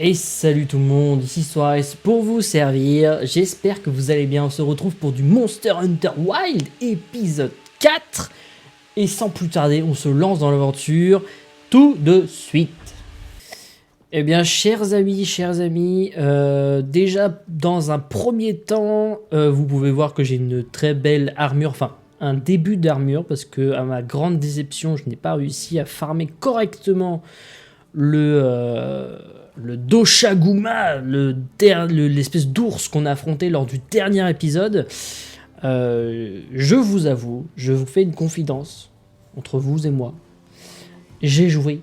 Et salut tout le monde, ici Suarez pour vous servir. J'espère que vous allez bien. On se retrouve pour du Monster Hunter Wild épisode 4. Et sans plus tarder, on se lance dans l'aventure tout de suite. Eh bien, chers amis, déjà dans un premier temps, vous pouvez voir que j'ai une très belle armure, enfin un début d'armure, parce que à ma grande déception, je n'ai pas réussi à farmer correctement le Doshaguma, l'espèce d'ours qu'on a affronté lors du dernier épisode. Je vous avoue, je vous fais une confidence entre vous et moi. J'ai joué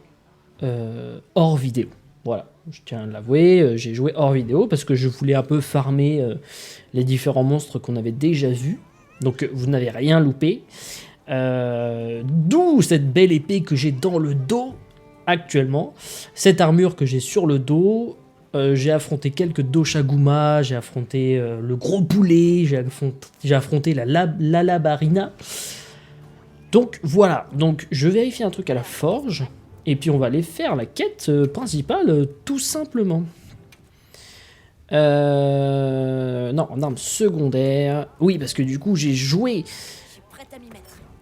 hors vidéo. Voilà, je tiens à l'avouer, j'ai joué hors vidéo parce que je voulais un peu farmer les différents monstres qu'on avait déjà vus. Donc vous n'avez rien loupé. D'où cette belle épée que j'ai dans le dos actuellement. Cette armure que j'ai sur le dos. J'ai affronté quelques Doshaguma, j'ai affronté le gros poulet, j'ai affronté la Labarina. Donc voilà, donc je vérifie un truc à la forge. Et puis on va aller faire la quête principale tout simplement. Non, en arme secondaire. Oui, parce que du coup j'ai joué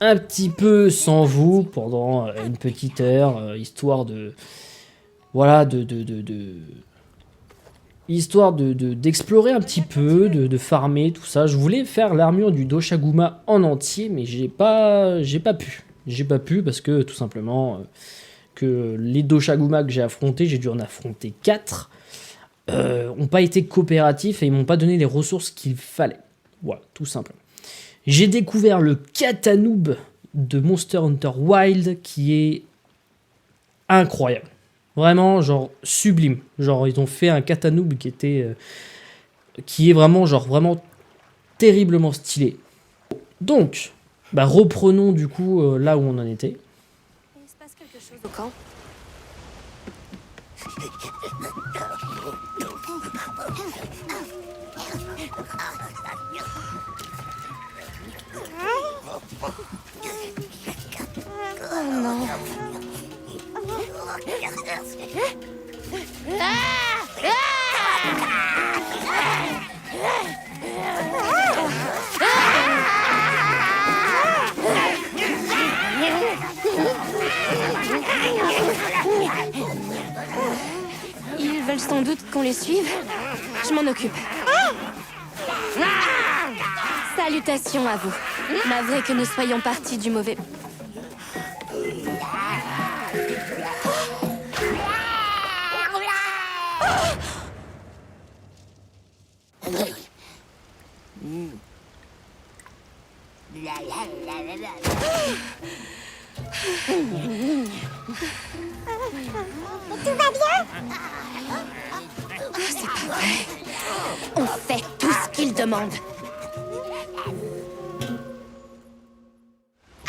un petit peu sans vous pendant une petite heure, histoire de... Voilà, histoire d'explorer un petit peu, de farmer, tout ça. Je voulais faire l'armure du Doshaguma en entier, mais j'ai pas pu. J'ai pas pu parce que tout simplement... que les Doshaguma que j'ai affrontés, j'ai dû en affronter 4, n'ont pas été coopératifs et ils m'ont pas donné les ressources qu'il fallait. Voilà, tout simplement. J'ai découvert le Katanoob de Monster Hunter Wild qui est incroyable. Vraiment, genre, sublime. Genre, ils ont fait un Katanoob qui est vraiment, genre, vraiment terriblement stylé. Donc, bah, reprenons du coup là où on en était. Il se passe quelque chose au camp. Oh non. Ils veulent sans doute qu'on les suive. Je m'en occupe. Salutations à vous. Navré que nous soyons partis du mauvais... Tout va bien? C'est pas vrai. On fait tout ce qu'ils demandent.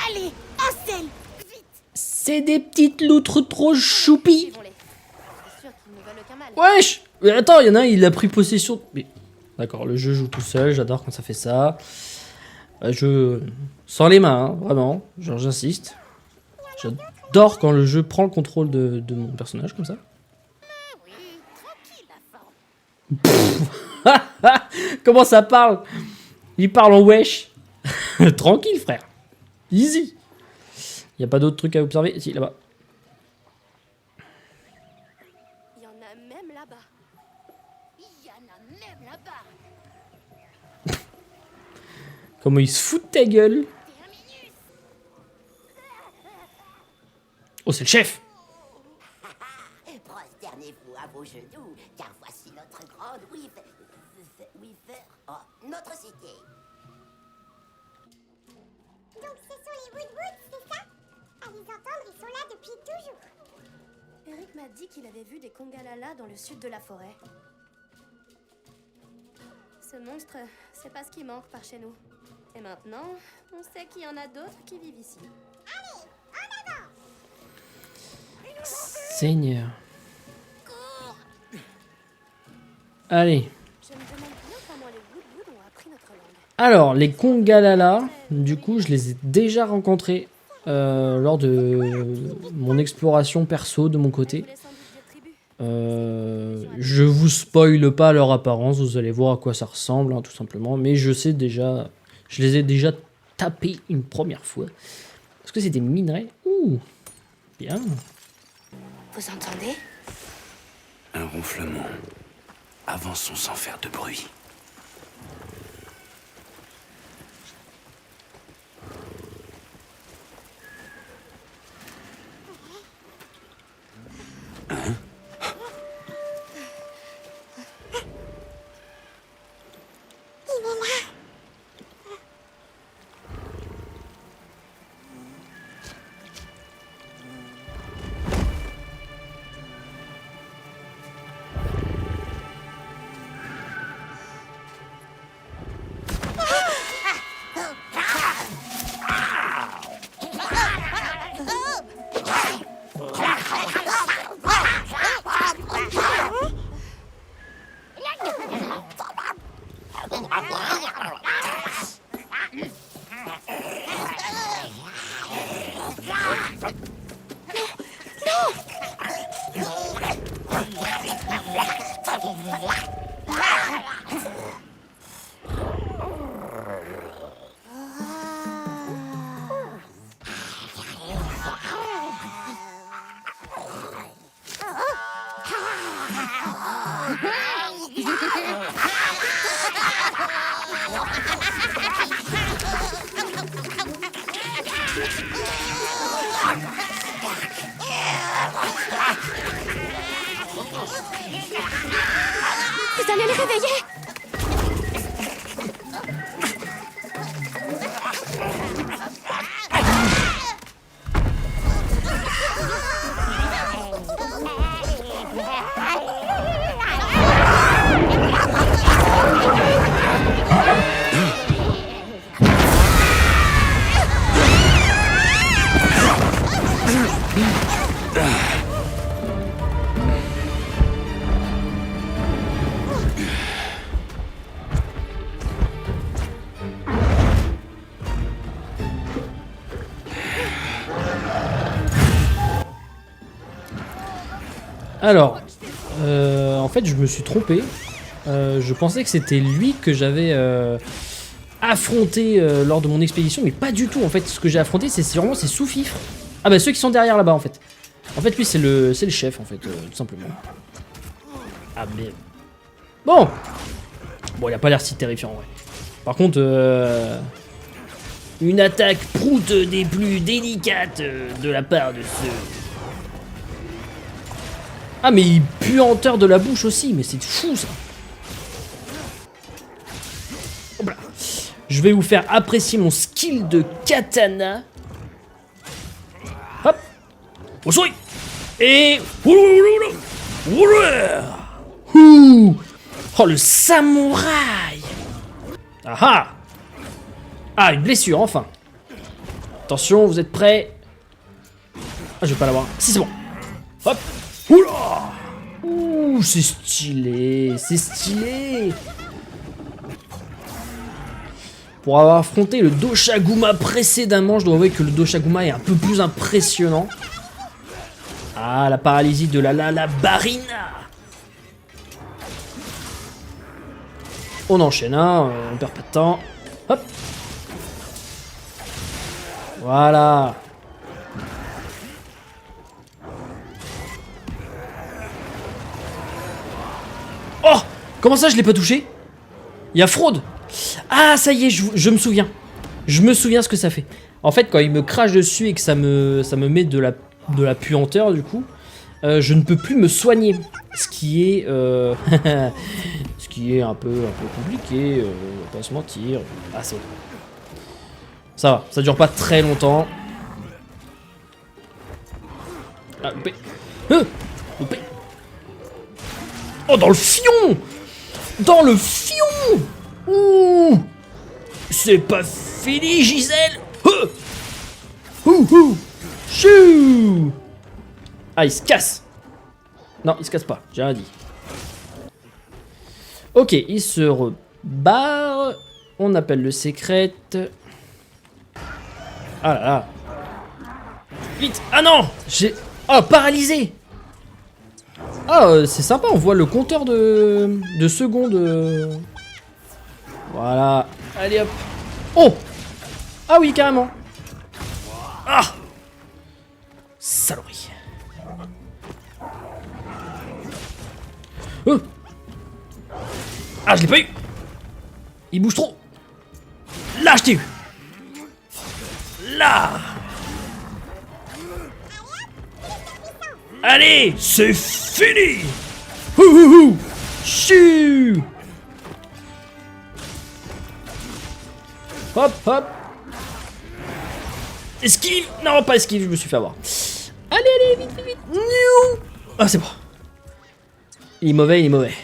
Allez, en selle! Vite! C'est des petites loutres trop choupies. Suivons-les. C'est sûr qu'ils ne veulent aucun mal. Wesh! Mais attends, il y en a un, il a pris possession... Mais... D'accord, le jeu joue tout seul, j'adore quand ça fait ça. Je... Sans les mains, hein, vraiment, genre j'insiste. J'adore quand le jeu prend le contrôle de mon personnage comme ça. Oui, tranquille la forme. Comment ça parle? Il parle en wesh. Tranquille frère. Easy. Y a pas d'autres trucs à observer? Si, là-bas. Il y en a même là-bas. Il y en a même là-bas. Comment il se fout de ta gueule? Terminus! Oh, c'est le chef. Prosternez-vous à vos genoux, car voici notre grande notre cité. Donc ce sont les Woodwoods, c'est ça? À les entendre, ils sont là depuis toujours. Eric m'a dit qu'il avait vu des Kongalala dans le sud de la forêt. Ce monstre, c'est pas ce qui manque par chez nous. Et maintenant, on sait qu'il y en a d'autres qui vivent ici. Allez, en avant! Seigneur. Allez. Je me demande bien comment les Woodwoods ont appris notre langue. Alors, les Kongalala, du coup, je les ai déjà rencontrés lors de mon exploration perso de mon côté. Je vous spoile pas leur apparence, vous allez voir à quoi ça ressemble, hein, tout simplement. Mais je sais déjà, je les ai déjà tapés une première fois. Est-ce que c'est des minerais? Ouh, bien. Vous entendez? Un ronflement. Avançons sans faire de bruit. Vous allez les réveiller? Alors, en fait, je me suis trompé. Je pensais que c'était lui que j'avais affronté lors de mon expédition, mais pas du tout. En fait, ce que j'ai affronté, c'est vraiment ces sous-fifres. Ah bah ceux qui sont derrière là-bas, en fait. En fait, lui, c'est le chef, en fait, tout simplement. Ah mais bon, il a pas l'air si terrifiant, ouais. Par contre, une attaque proute des plus délicates de la part de ce... Ah mais il puanteur de la bouche aussi, mais c'est fou ça. Hop là. Je vais vous faire apprécier mon skill de katana. Hop. Bonsoir. Et... Ouh. Oh le samouraï. Ah ah, une blessure enfin. Attention, vous êtes prêts? Ah, je vais pas l'avoir. Si, c'est bon. Hop. Oula. Ouh, c'est stylé, c'est stylé. Pour avoir affronté le Doshaguma précédemment, je dois avouer que le Doshaguma est un peu plus impressionnant. Ah, la paralysie de la Barina. On enchaîne, hein, on perd pas de temps. Hop. Voilà. Oh! Comment ça je l'ai pas touché? Il y a fraude. Ah ça y est, je me souviens. Je me souviens ce que ça fait. En fait quand il me crache dessus et que ça me met de la puanteur du coup, je ne peux plus me soigner. Ce qui est ce qui est un peu compliqué, on va pas se mentir. Ah c'est bon. Ça va, ça dure pas très longtemps. Ah, loupé. Loupé. Oh, dans le fion! Dans le fion! Ouh! C'est pas fini, Gisèle! Chou! Ah, il se casse! Non, il se casse pas, j'ai rien dit. Ok, il se rebarre. On appelle le secret. Ah là là. Vite! Ah non! J'ai... Oh, paralysé! Ah, c'est sympa, on voit le compteur de secondes. Voilà. Allez hop. Oh! Ah oui, carrément. Ah! Saloperie. Ah, je l'ai pas eu! Il bouge trop! Là, je t'ai eu! Là! Allez, c'est fini! Houhouhou! Chut! Hop, hop! Esquive! Non, pas esquive, je me suis fait avoir. Allez, allez, vite, vite, vite! Niou! Ah, c'est bon. Il est mauvais, il est mauvais.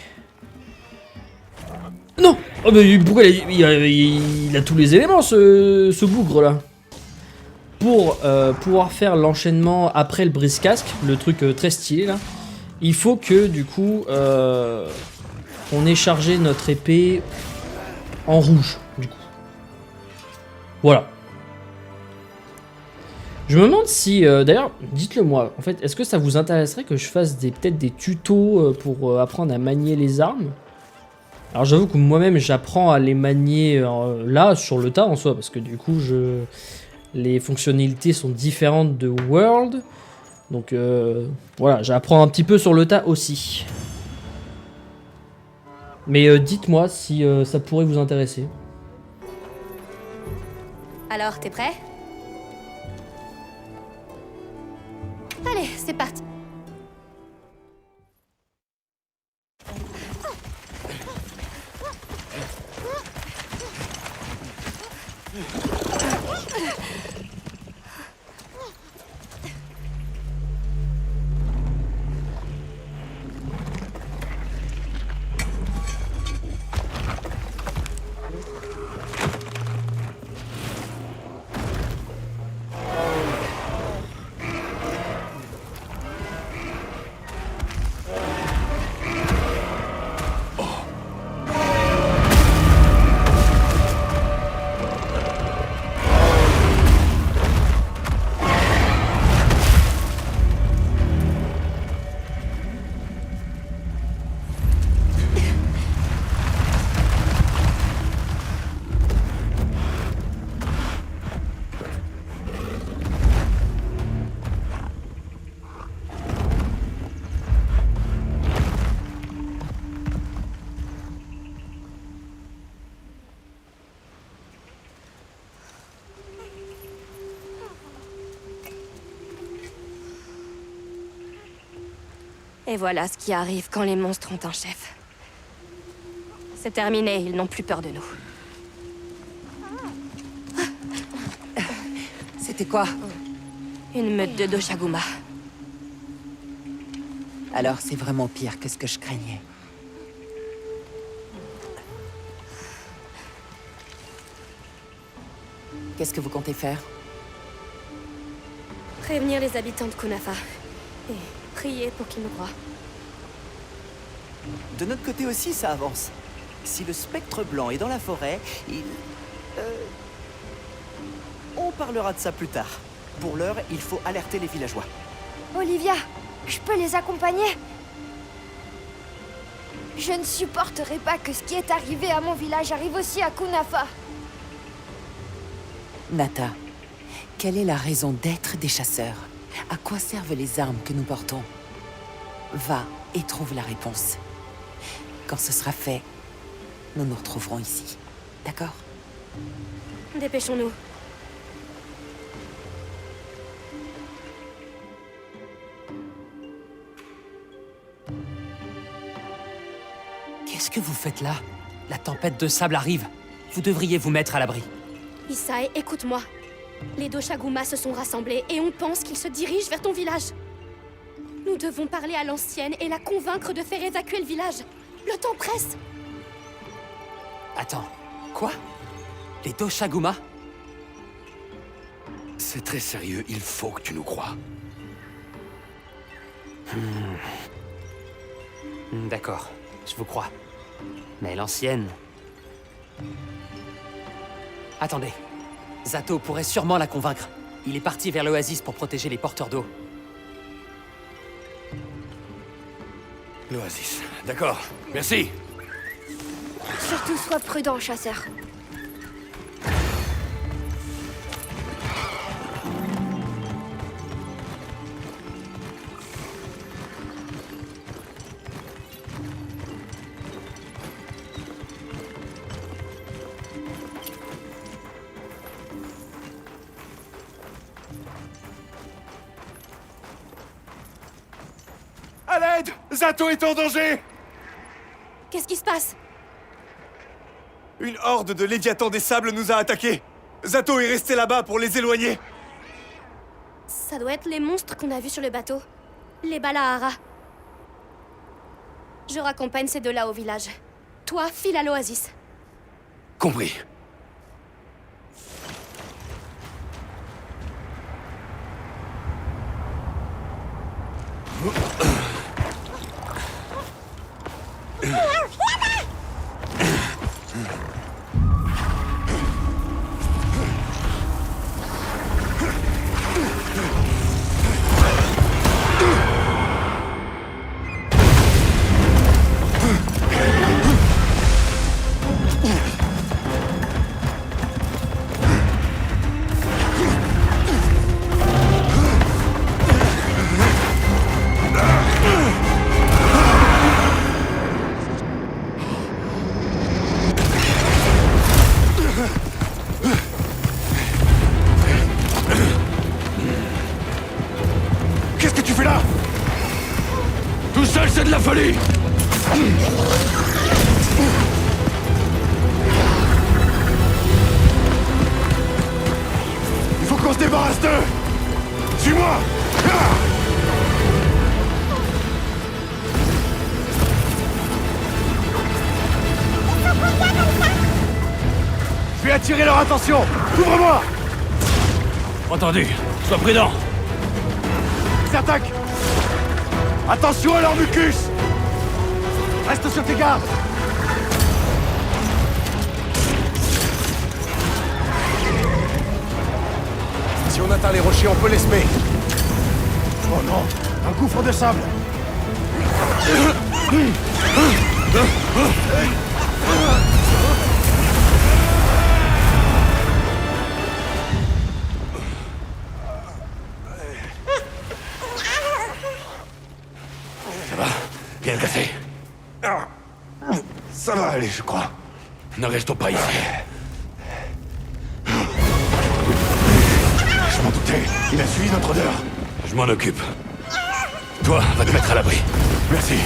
Non! Oh, mais pourquoi il a tous les éléments, ce bougre là? Pour pouvoir faire l'enchaînement après le brise-casque, le truc très stylé là, il faut que du coup on ait chargé notre épée en rouge du coup. Voilà. Je me demande si, d'ailleurs, dites-le moi, en fait, est-ce que ça vous intéresserait que je fasse peut-être des tutos pour apprendre à manier les armes? Alors j'avoue que moi-même j'apprends à les manier là, sur le tas en soi, parce que du coup les fonctionnalités sont différentes de World. Donc voilà, j'apprends un petit peu sur le tas aussi. Mais dites-moi si ça pourrait vous intéresser. Alors, t'es prêt? Allez, c'est parti. Et voilà ce qui arrive quand les monstres ont un chef. C'est terminé, ils n'ont plus peur de nous. C'était quoi? Une meute de Doshaguma. Alors c'est vraiment pire que ce que je craignais. Qu'est-ce que vous comptez faire? Prévenir les habitants de Kunafa. Et prier pour qu'ils nous croient. De notre côté aussi, ça avance. Si le spectre blanc est dans la forêt, on parlera de ça plus tard. Pour l'heure, il faut alerter les villageois. Olivia, je peux les accompagner? Je ne supporterai pas que ce qui est arrivé à mon village arrive aussi à Kunafa. Nata, quelle est la raison d'être des chasseurs? À quoi servent les armes que nous portons? Va et trouve la réponse. Quand ce sera fait, nous nous retrouverons ici. D'accord? Dépêchons-nous. Qu'est-ce que vous faites là? La tempête de sable arrive. Vous devriez vous mettre à l'abri. Isai, écoute-moi. Les Doshaguma se sont rassemblés et on pense qu'ils se dirigent vers ton village. Nous devons parler à l'ancienne et la convaincre de faire évacuer le village. Le temps presse. Attends, quoi? Les Doshaguma? C'est très sérieux, il faut que tu nous crois. D'accord, je vous crois. Mais l'ancienne... Attendez. Zato pourrait sûrement la convaincre. Il est parti vers l'oasis pour protéger les porteurs d'eau. L'Oasis. D'accord, merci. Surtout sois prudent, chasseur. À l'aide! Zato est en danger! Qu'est-ce qui se passe? Une horde de Léviathans des Sables nous a attaqués. Zato est resté là-bas pour les éloigner. Ça doit être les monstres qu'on a vus sur le bateau. Les Balahara. Je raccompagne ces deux-là au village. Toi, file à l'oasis. Compris. Qu'est-ce que tu fais là? Tout seul, c'est de la folie! Il faut qu'on se débarrasse d'eux. Suis-moi. Je vais attirer leur attention. Couvre-moi. Entendu. Sois prudent. Ils attaquent. Attention à leur mucus. Reste sur tes gardes. Si on atteint les rochers, on peut les semer. Oh non, un gouffre de sable. Ça va? Rien cassé? Ça va aller, je crois. Ne restons pas ici. Je m'en doutais. Il a suivi notre odeur. Je m'en occupe. Toi, va te mettre à l'abri. Merci.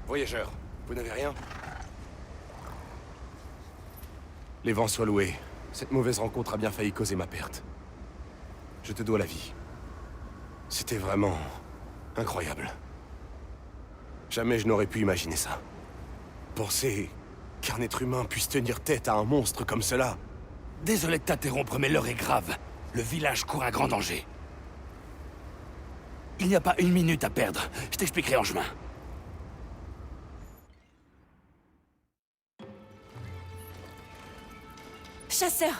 Voyageurs, vous n'avez rien? Les vents soient loués. Cette mauvaise rencontre a bien failli causer ma perte. Je te dois la vie. C'était vraiment incroyable. Jamais je n'aurais pu imaginer ça. Penser qu'un être humain puisse tenir tête à un monstre comme cela. Désolé de t'interrompre, mais l'heure est grave. Le village court un grand danger. Il n'y a pas une minute à perdre. Je t'expliquerai en chemin. Chasseur!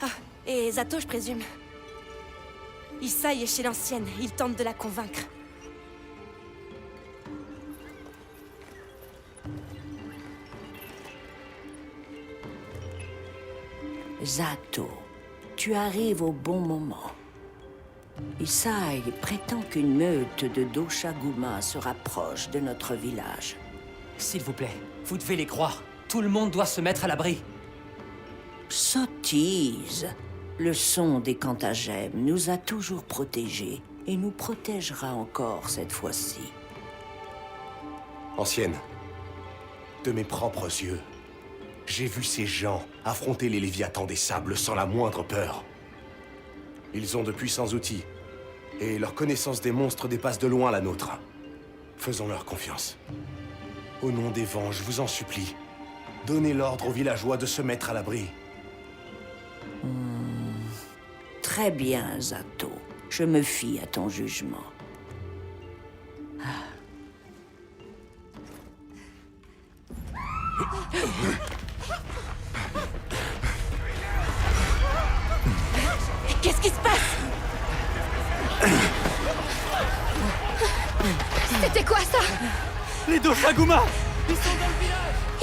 Ah, et Zato, je présume. Isai est chez l'ancienne, il tente de la convaincre. Zato, tu arrives au bon moment. Isai prétend qu'une meute de Doshaguma se rapproche de notre village. S'il vous plaît, vous devez les croire. Tout le monde doit se mettre à l'abri. Sottise. Le son des Cantagèmes nous a toujours protégés et nous protégera encore cette fois-ci. Ancienne, de mes propres yeux, j'ai vu ces gens affronter les Léviathans des Sables sans la moindre peur. Ils ont de puissants outils, et leur connaissance des monstres dépasse de loin la nôtre. Faisons-leur confiance. Au nom des vents, je vous en supplie, donnez l'ordre aux villageois de se mettre à l'abri. Très bien, Zato. Je me fie à ton jugement. Qu'est-ce qui se passe? C'était quoi ça? Les Doshaguma!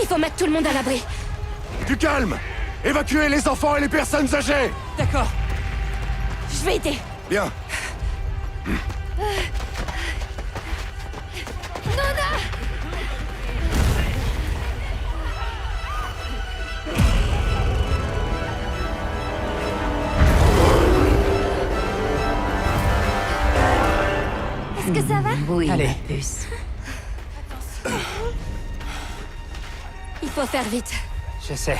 Il faut mettre tout le monde à l'abri. Du calme! Évacuez les enfants et les personnes âgées! D'accord. Je vais aider. Bien. Est-ce que ça va? Oui, Allez. ma puce. Il faut faire vite. Je sais.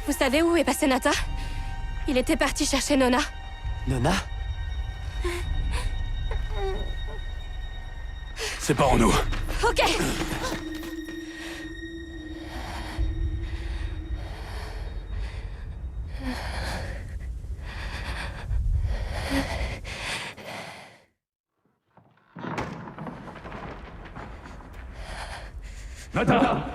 Vous savez où est passé Nata? Il était parti chercher Nona. Nona? Séparons-nous. Ok. Nata!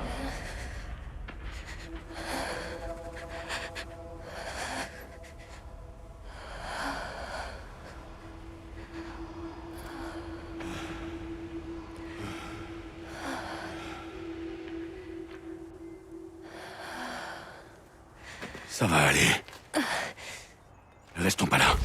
Ça va aller. Restons pas là.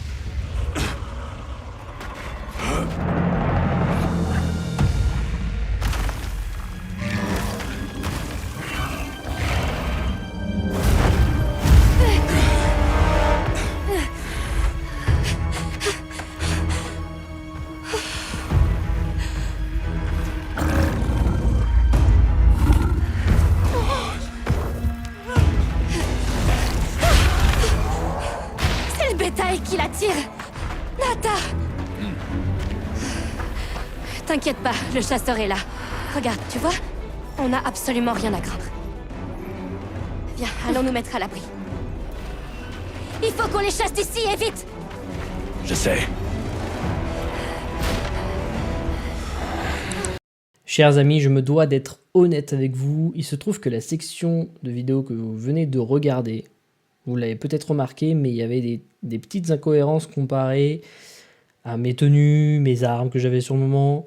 C'est le bétail qui l'attire. Nata! T'inquiète pas, le chasseur est là. Regarde, tu vois? On n'a absolument rien à craindre. Viens, allons nous mettre à l'abri. Il faut qu'on les chasse d'ici, et vite! Je sais. Chers amis, je me dois d'être honnête avec vous. Il se trouve que la section de vidéos que vous venez de regarder, vous l'avez peut-être remarqué, mais il y avait des petites incohérences comparées à mes tenues, mes armes que j'avais sur le moment.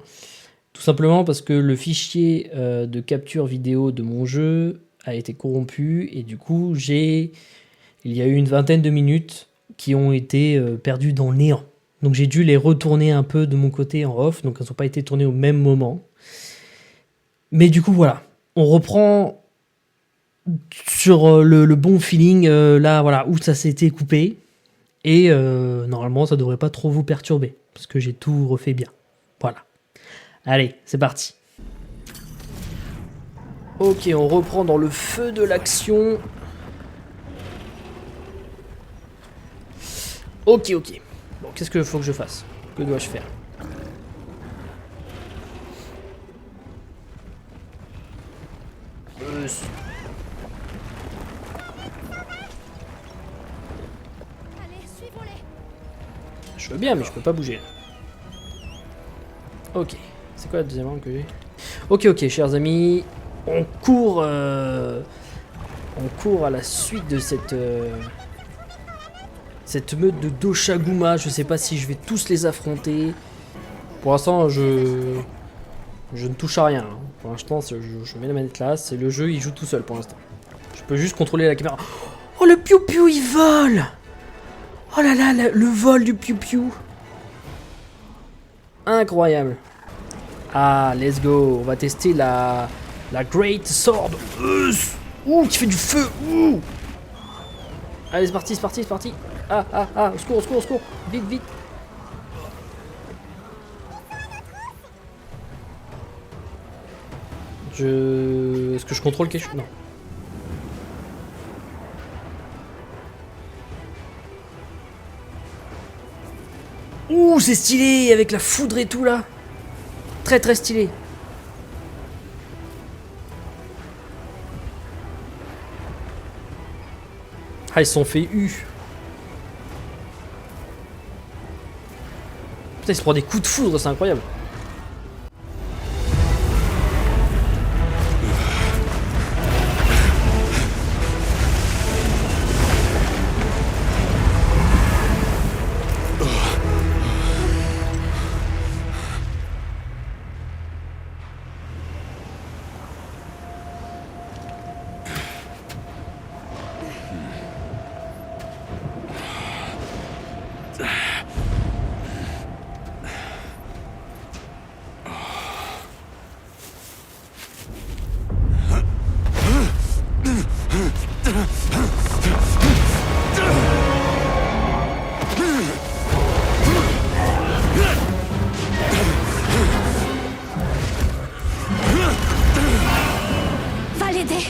Tout simplement parce que le fichier de capture vidéo de mon jeu a été corrompu et du coup, il y a eu une vingtaine de minutes qui ont été perdues dans le néant. Donc j'ai dû les retourner un peu de mon côté en off, donc elles n'ont pas été tournées au même moment. Mais du coup, voilà, on reprend sur le bon feeling, là, voilà, où ça s'était coupé. Et normalement, ça devrait pas trop vous perturber, parce que j'ai tout refait bien. Voilà. Allez, c'est parti. Ok, on reprend dans le feu de l'action. Ok. Bon, qu'est-ce qu'il faut que je fasse? Que dois-je faire? Allez, suivons-les. Je veux bien, mais je peux pas bouger. Ok. C'est quoi la deuxième arme que j'ai? Ok, chers amis. On court à la suite de cette meute de Doshaguma. Je sais pas si je vais tous les affronter. Pour l'instant, je ne touche à rien. Hein. Pour l'instant, je mets la manette là. C'est le jeu, il joue tout seul pour l'instant. Je peux juste contrôler la caméra. Oh, le piou-piou, il vole. Oh là là, le vol du piou-piou. Incroyable. Ah, let's go. On va tester la Great Sword. Ouh, qui fait du feu. Ouh. Allez, c'est parti, c'est parti, c'est parti. Ah, au secours, au secours, au secours. Vite, vite. Est-ce que je contrôle quelque chose? Non. Ouh, c'est stylé, avec la foudre et tout, là. Très, très stylé. Ah, ils se sont fait U. Putain, il se prend des coups de foudre, c'est incroyable. Va l'aider.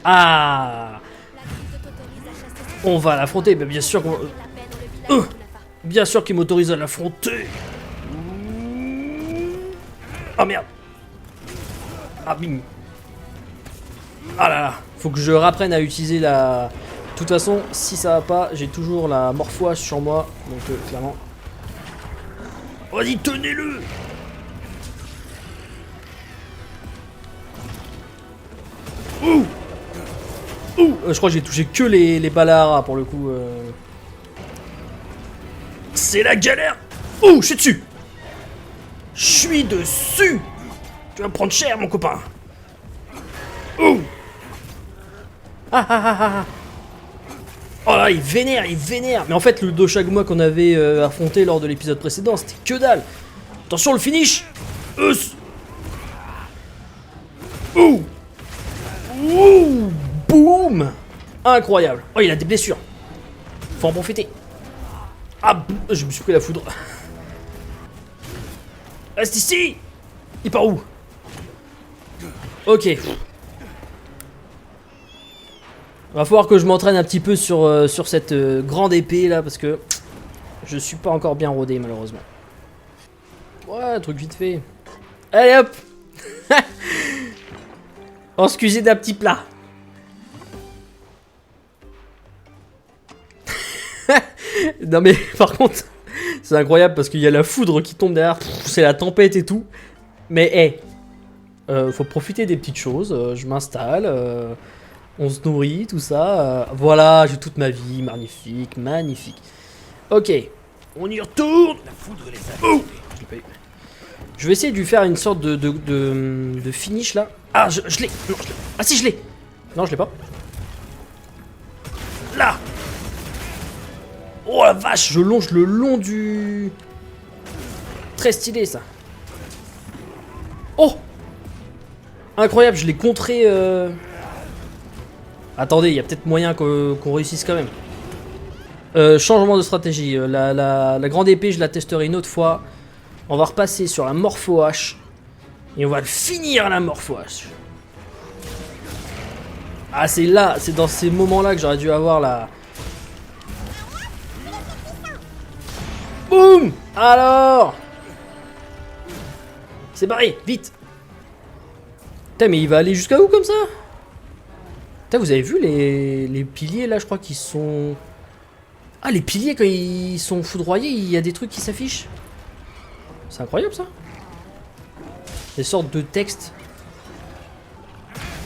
Ah, on va l'affronter, mais bien sûr qu'on... bien sûr qu'il m'autorise à l'affronter. Ah merde. Ah bim. Ah là là. Faut que je réapprenne à utiliser la... De toute façon, si ça va pas, j'ai toujours la morphoage sur moi. Donc clairement... Vas-y, tenez-le. Ouh. Ouh. Je crois que j'ai touché que les balles pour le coup. C'est la galère. Ouh, je suis dessus. Je suis dessus. Tu vas me prendre cher, mon copain. Ouh. Ah. Oh là, il vénère, il vénère. Mais en fait, le Doshaguma qu'on avait affronté lors de l'épisode précédent, c'était que dalle. Attention, le finish. Ouh. Ouh. Boum. Incroyable. Oh, il a des blessures. Faut en profiter. Ah, je me suis pris la foudre. Reste ici. Il part où? Ok. Va falloir que je m'entraîne un petit peu sur cette grande épée là, parce que je suis pas encore bien rodé malheureusement. Ouais, un truc vite fait. Allez hop. On se cuisine d'un petit plat. Non mais par contre, c'est incroyable parce qu'il y a la foudre qui tombe derrière, c'est la tempête et tout. Mais faut profiter des petites choses. Je m'installe, on se nourrit, tout ça. Voilà, j'ai toute ma vie, magnifique, magnifique. Ok, on y retourne. Oh, je vais essayer de lui faire une sorte de finish là. Ah, je l'ai. Ah si, je l'ai. Non, je l'ai pas. Là. Oh la vache, je longe le long du... Très stylé ça. Oh. Incroyable, je l'ai contré... Attendez, il y a peut-être moyen qu'on réussisse quand même. Changement de stratégie. La grande épée, je la testerai une autre fois. On va repasser sur la morpho-hache. Et on va le finir à la morpho-hache. Ah, c'est là, c'est dans ces moments-là que j'aurais dû avoir la... Boum. Alors. C'est barré, vite. Putain, mais il va aller jusqu'à où comme ça? Putain, vous avez vu les piliers là, je crois qu'ils sont... Ah, les piliers quand ils sont foudroyés, il y a des trucs qui s'affichent. C'est incroyable ça. Des sortes de textes.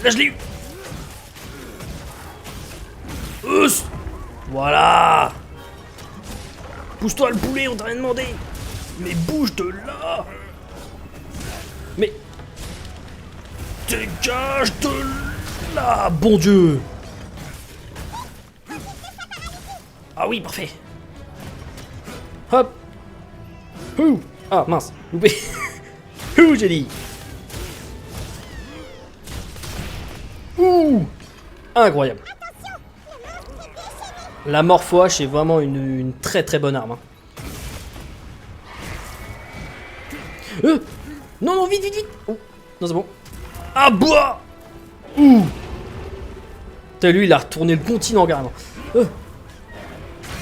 Là, je l'ai eu. Ous. Voilà. Pousse-toi, le poulet, on t'a rien demandé. Mais bouge de là. Mais... Dégage de là, bon Dieu. Ah oui, parfait. Hop. Ouh. Ah, mince, loupé. Ouh, j'ai dit. Ouh. Incroyable. La Morpho H est vraiment une très très bonne arme. Hein. Non, non, vite, vite, vite. Oh. Non, c'est bon. Ah, bois. Ouh. T'as lui, il a retourné le continent carrément.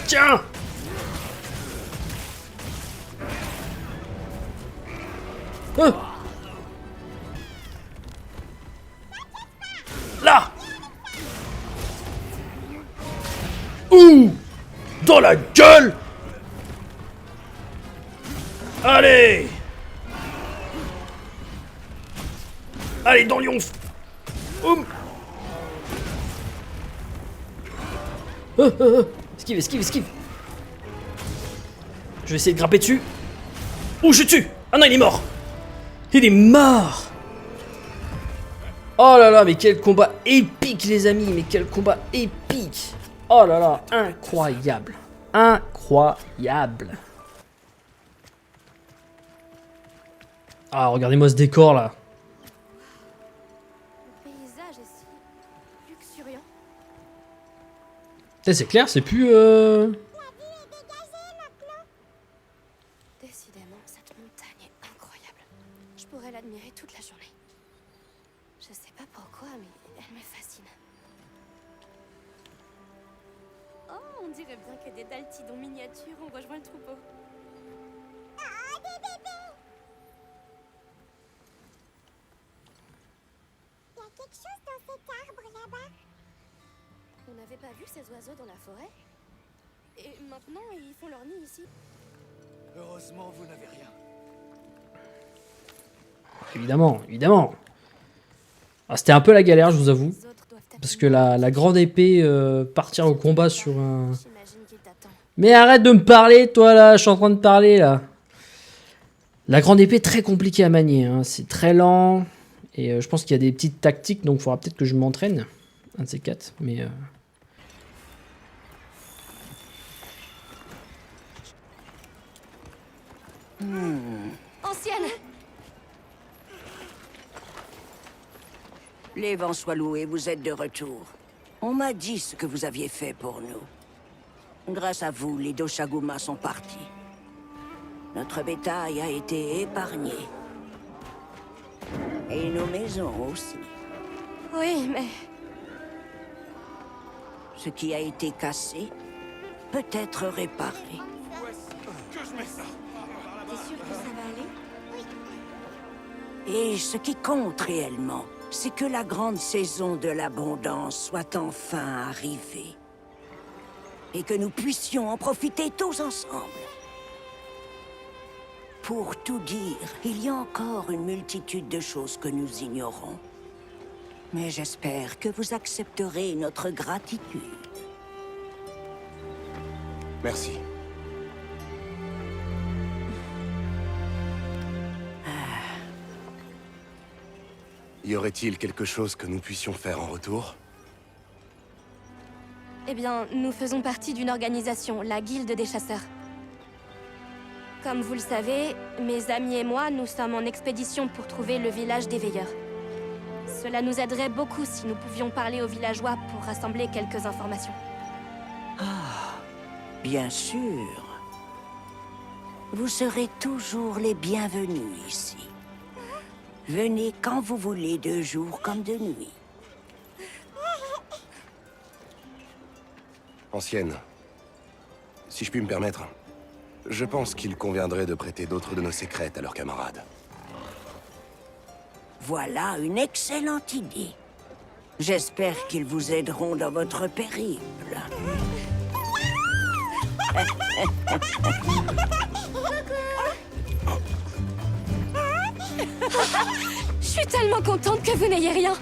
Tiens. Là. Ouh. Dans la gueule. Allez. Allez, dans l'ionf. Esquive, esquive, esquive. Je vais essayer de grimper dessus. Ouh, je suis dessus. Ah non, il est mort. Il est mort. Oh là là, mais quel combat épique, les amis. Mais quel combat épique. Oh là là, incroyable. Incroyable. Ah, regardez-moi ce décor là. Le paysage est si luxuriant. C'est clair, c'est plus... Décidément, cette montagne est incroyable. Je pourrais l'admirer toute la journée. Je sais pas pourquoi, mais elle me fascine. Oh, on dirait bien que des daltidons miniatures ont rejoint le troupeau. Ah, des bébés! Il y a quelque chose dans cet arbre là-bas. On n'avait pas vu ces oiseaux dans la forêt. Et maintenant, ils font leur nid ici. Heureusement, vous n'avez rien. Évidemment, évidemment. Ah, c'était un peu la galère, je vous avoue. Les autres doivent Parce que la grande épée partir au combat sur un... J'imagine qu'il t'attend. Mais arrête de me parler, toi, là. Je suis en train de parler, là. La grande épée, très compliquée à manier. Hein. C'est très lent. Et je pense qu'il y a des petites tactiques, donc il faudra peut-être que je m'entraîne. Un de ces quatre, mais... Ancienne! Les vents soient loués, vous êtes de retour. On m'a dit ce que vous aviez fait pour nous. Grâce à vous, les Doshaguma sont partis. Notre bétail a été épargné. Et nos maisons aussi. Oui, mais... Ce qui a été cassé peut être réparé. T'es sûr que ça va aller? Et ce qui compte réellement, c'est que la grande saison de l'abondance soit enfin arrivée. Et que nous puissions en profiter tous ensemble. Pour tout dire, il y a encore une multitude de choses que nous ignorons. Mais j'espère que vous accepterez notre gratitude. Merci. Y aurait-il quelque chose que nous puissions faire en retour? Eh bien, nous faisons partie d'une organisation, la Guilde des Chasseurs. Comme vous le savez, mes amis et moi, nous sommes en expédition pour trouver le village des Veilleurs. Cela nous aiderait beaucoup si nous pouvions parler aux villageois pour rassembler quelques informations. Bien sûr. Vous serez toujours les bienvenus ici. Venez quand vous voulez, de jour comme de nuit. Ancienne, si je puis me permettre, je pense qu'il conviendrait de prêter d'autres de nos secrètes à leurs camarades. Voilà une excellente idée. J'espère qu'ils vous aideront dans votre périple. Je suis tellement contente que vous n'ayez rien.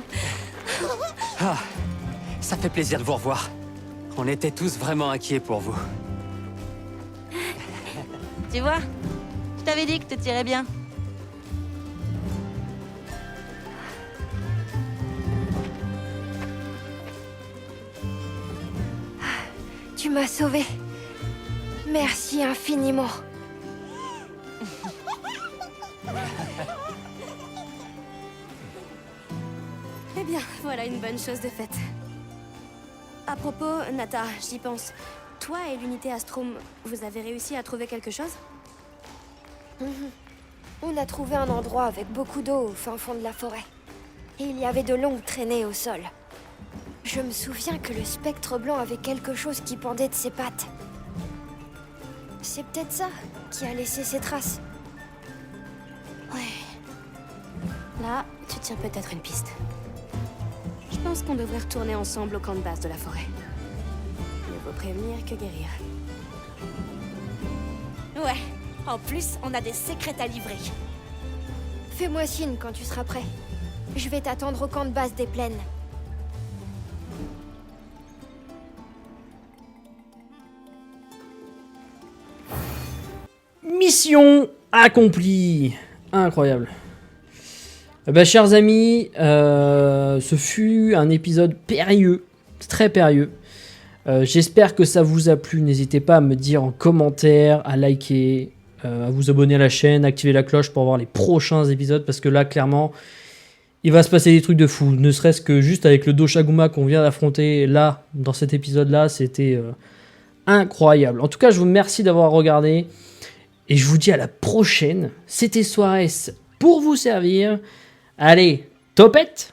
Ah, ça fait plaisir de vous revoir. On était tous vraiment inquiets pour vous. Tu vois, je t'avais dit que tu tirais bien. Tu m'as sauvée. Merci infiniment. Eh bien, voilà une bonne chose de faite. À propos, Nata, j'y pense. Toi et l'unité Astrum, vous avez réussi à trouver quelque chose? On a trouvé un endroit avec beaucoup d'eau au fin fond de la forêt. Et il y avait de longues traînées au sol. Je me souviens que le spectre blanc avait quelque chose qui pendait de ses pattes. C'est peut-être ça qui a laissé ses traces. Ouais. Là, tu tiens peut-être une piste. Je pense qu'on devrait retourner ensemble au camp de base de la forêt. Mieux vaut prévenir que guérir. Ouais, en plus, on a des secrets à livrer. Fais-moi signe quand tu seras prêt. Je vais t'attendre au camp de base des plaines. Mission accomplie. Incroyable. Bah, chers amis, ce fut un épisode périlleux, très périlleux. J'espère que ça vous a plu. N'hésitez pas à me dire en commentaire, à liker, à vous abonner à la chaîne, activer la cloche pour voir les prochains épisodes, parce que là, clairement, il va se passer des trucs de fou. Ne serait-ce que juste avec le Doshaguma qu'on vient d'affronter là, dans cet épisode-là, c'était incroyable. En tout cas, je vous remercie d'avoir regardé. Et je vous dis à la prochaine. C'était Suarez pour vous servir. Allez, topette!